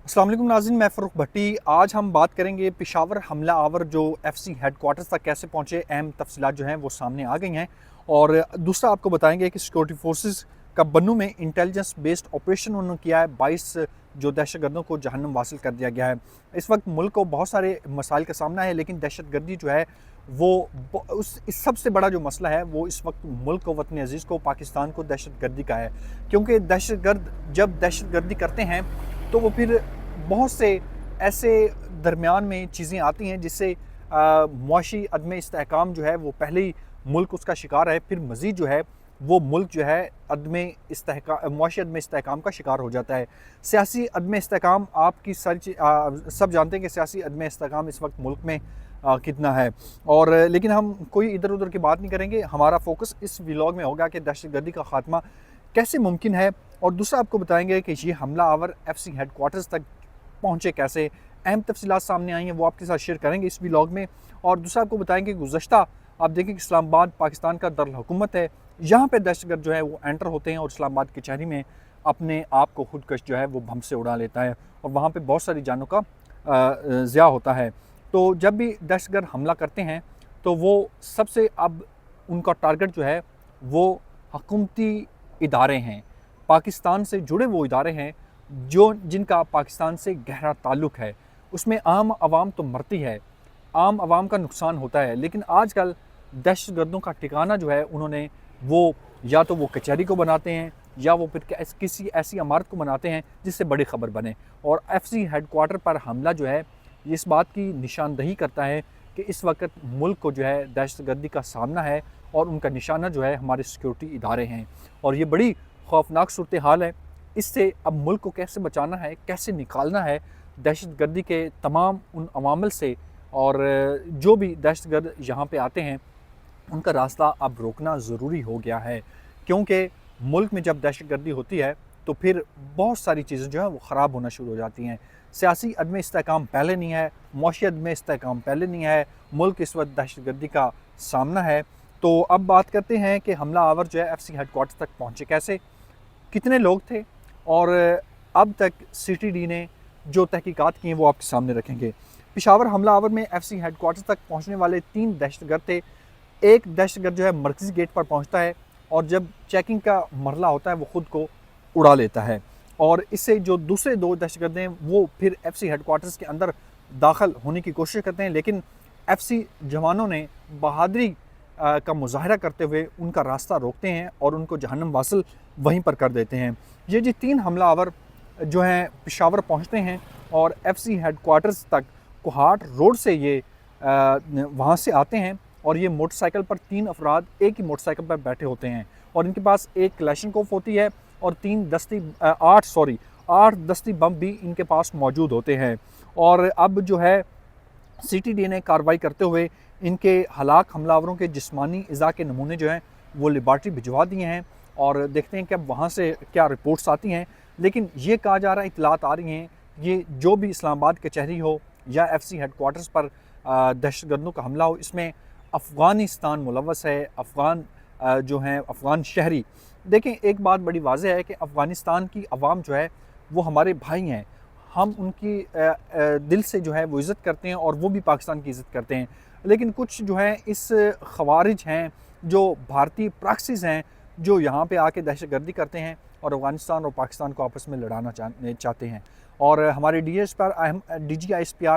अस्सलाम वालेकुम नाज़रीन, मैं फ़रूख भट्टी। आज हम बात करेंगे पेशावर हमला आवर जो एफसी हेडक्वार्टर्स तक कैसे पहुँचे। अहम तफसीलात जो हैं वो सामने आ गई हैं। और दूसरा आपको बताएंगे कि सिक्योरिटी फोर्सेस का बन्नू में इंटेलिजेंस बेस्ड ऑपरेशन उन्होंने किया है। 22 जो दहशतगर्दों को जहन्नम वासिल कर दिया गया है। इस वक्त मुल्क को बहुत सारे मसाइल का सामना है, लेकिन दहशतगर्दी जो है वो इस सबसे बड़ा जो मसला है वो इस वक्त मुल्क को, वतन अजीज़ को, पाकिस्तान को दहशतगर्दी का है। क्योंकि दहशतगर्द जब दहशतगर्दी करते हैं तो वो फिर बहुत से ऐसे दरमियान में चीज़ें आती हैं जिससे मुआशी अदम इस्तेहकाम जो है वो पहले ही मुल्क उसका शिकार है, फिर मज़ीद जो है वो मुल्क जो है मुआशी अदम इस्तेहकाम का शिकार हो जाता है। सियासी अदम इस्तेहकाम आपकी सब जानते हैं कि सियासी अदम इस्तेहकाम इस वक्त मुल्क में कितना है। और लेकिन हम कोई इधर उधर की बात नहीं करेंगे। हमारा फोकस इस व्लॉग में होगा कि दहशतगर्दी का खात्मा कैसे मुमकिन है। और दूसरा आपको बताएंगे कि ये हमला आवर एफसी हेडक्वार्टर्स तक पहुँचे कैसे। अहम तफसीलात सामने आई हैं वो आपके साथ शेयर करेंगे इस व्लॉग में। और दूसरा आपको बताएंगे गुज़श्ता आप देखें कि इस्लामाबाद पाकिस्तान का दारुल हुकूमत है, यहाँ पे दहशतगर्द जो है वो एंटर होते हैं और इस्लामाबाद कचहरी में अपने आप को खुदकश जो है वो बम से उड़ा लेता है और वहाँ पे बहुत सारी जानों का ज़िया होता है। तो जब भी दहशतगर्द हमला करते हैं तो वो सबसे अब उनका टारगेट जो है वो हुकूमती इदारे हैं, पाकिस्तान से जुड़े वो इदारे हैं जो जिनका पाकिस्तान से गहरा ताल्लुक़ है। उसमें आम आवाम तो मरती है, आम आवाम का नुकसान होता है, लेकिन आजकल दहशतगर्दों का ठिकाना जो है उन्होंने वो या तो वो कचहरी को बनाते हैं या वो फिर किसी ऐसी इमारत को बनाते हैं जिससे बड़ी खबर बने। और एफसी हेडक्वार्टर पर हमला जो है इस बात की निशानदही करता है कि इस वक्त मुल्क को जो है दहशतगर्दी का सामना है और उनका निशाना जो है हमारे सिक्योरिटी इदारे हैं। और ये बड़ी खौफनाक सूरत हाल है। इससे अब मुल्क को कैसे बचाना है, कैसे निकालना है दहशतगर्दी के तमाम उन अवामिल से, और जो भी दहशतगर्द यहाँ पे आते हैं उनका रास्ता अब रोकना ज़रूरी हो गया है। क्योंकि मुल्क में जब दहशतगर्दी होती है तो फिर बहुत सारी चीज़ें जो है वो ख़राब होना शुरू हो जाती हैं। सियासी अदम इस्तेहकाम पहले नहीं है, मुआशी अदम इस्तेहकाम पहले नहीं है, मुल्क इस वक्त दहशतगर्दी का सामना है। तो अब बात करते हैं कि हमला आवर जो है एफसी हेडक्वार्टर तक पहुँचे कैसे, कितने लोग थे, और अब तक CTD ने जो तहकीकात की हैं वो आपके सामने रखेंगे। पेशावर हमला आवर में एफसी हेडक्वार्टर तक पहुंचने वाले 3 दहशतगर्द थे। एक दहशतगर्द जो है मरकज़ी गेट पर पहुंचता है और जब चेकिंग का मरला होता है वो ख़ुद को उड़ा लेता है। और इससे जो दूसरे 2 दहशतगर्द हैं वो फिर एफसी हेडक्वार्टर्स के अंदर दाखिल होने की कोशिश करते हैं, लेकिन एफसी जवानों ने बहादुरी का मुजाहरा करते हुए उनका रास्ता रोकते हैं और उनको जहन्नम वासिल वहीं पर कर देते हैं। ये जी 3 हमला आवर जो हैं पेशावर पहुंचते हैं और एफसी हेडक्वार्टर्स तक कोहाट रोड से ये वहाँ से आते हैं। और ये मोटरसाइकिल पर 3 अफराद एक ही मोटरसाइकिल पर बैठे होते हैं और इनके पास एक क्लैशनकोफ होती है और 8 दस्ती बम भी इनके पास मौजूद होते हैं। और अब जो है CTD ने कार्रवाई करते हुए इनके हलाक हमलावरों के जिस्मानी इज़ा के नमूने जो हैं वो लेबार्ट्री भिजवा दिए हैं और देखते हैं कि अब वहाँ से क्या रिपोर्ट्स आती हैं। लेकिन ये कहा जा रहा है, इतलात आ रही हैं, ये जो भी इस्लामाबाद कचहरी हो या एफसी हेडक्वार्टर्स पर दहशतगर्दों का हमला हो, इसमें अफ़गानिस्तान मुलव्वस है, अफ़गान जो हैं अफ़गान शहरी। देखें, एक बात बड़ी वाज़ेह है कि अफ़गानिस्तान की अवाम जो है वो हमारे भाई हैं, हम उनकी दिल से जो है वो इज़्ज़त करते हैं और वो भी पाकिस्तान की इज़्ज़त करते हैं। लेकिन कुछ जो है इस ख़वारिज हैं, जो भारतीय प्रॉक्सीज़ हैं, जो यहाँ पे आके दहशतगर्दी करते हैं और अफ़गानिस्तान और पाकिस्तान को आपस में लड़ाना चाहते हैं। और हमारे DGISPR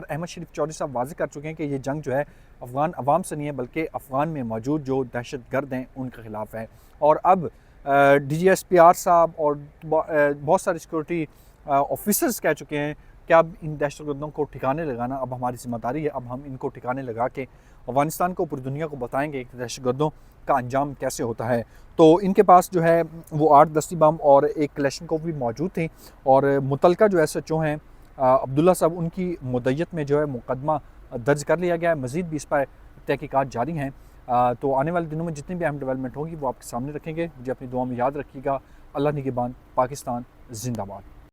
अहमद शरीफ चौधरी साहब वाज़ेह कर चुके हैं कि ये जंग जो है अफ़गान अवाम से नहीं है बल्कि अफ़गान में मौजूद जो दहशतगर्द हैं उनके ख़िलाफ़ है। और अब DGISPR साहब और बहुत सारे सिक्योरिटी ऑफिसर्स कह चुके हैं कि अब इन दहशतगर्दों को ठिकाने लगाना अब हमारी ज़िम्मेदारी है। अब हम इनको ठिकाने लगा के अफ़गानिस्तान को, पूरी दुनिया को बताएंगे कि दहशतगर्दों का अंजाम कैसे होता है। तो इनके पास जो है वो 8 दस्ती बम और एक क्लैशनकोफ भी मौजूद थे। और मुतलका जो SHO हैं अब्दुल्ला साहब, उनकी मुद्दत में जो है मुकदमा दर्ज कर लिया गया है। मज़ीद भी इस पर तहकीकात जारी हैं। तो आने वाले दिनों में जितनी भी अहम डेवलपमेंट होगी वो आपके सामने रखेंगे। मुझे अपनी दुआ में याद रखिएगा। अल्लाह निगहबान। पाकिस्तान जिंदाबाद।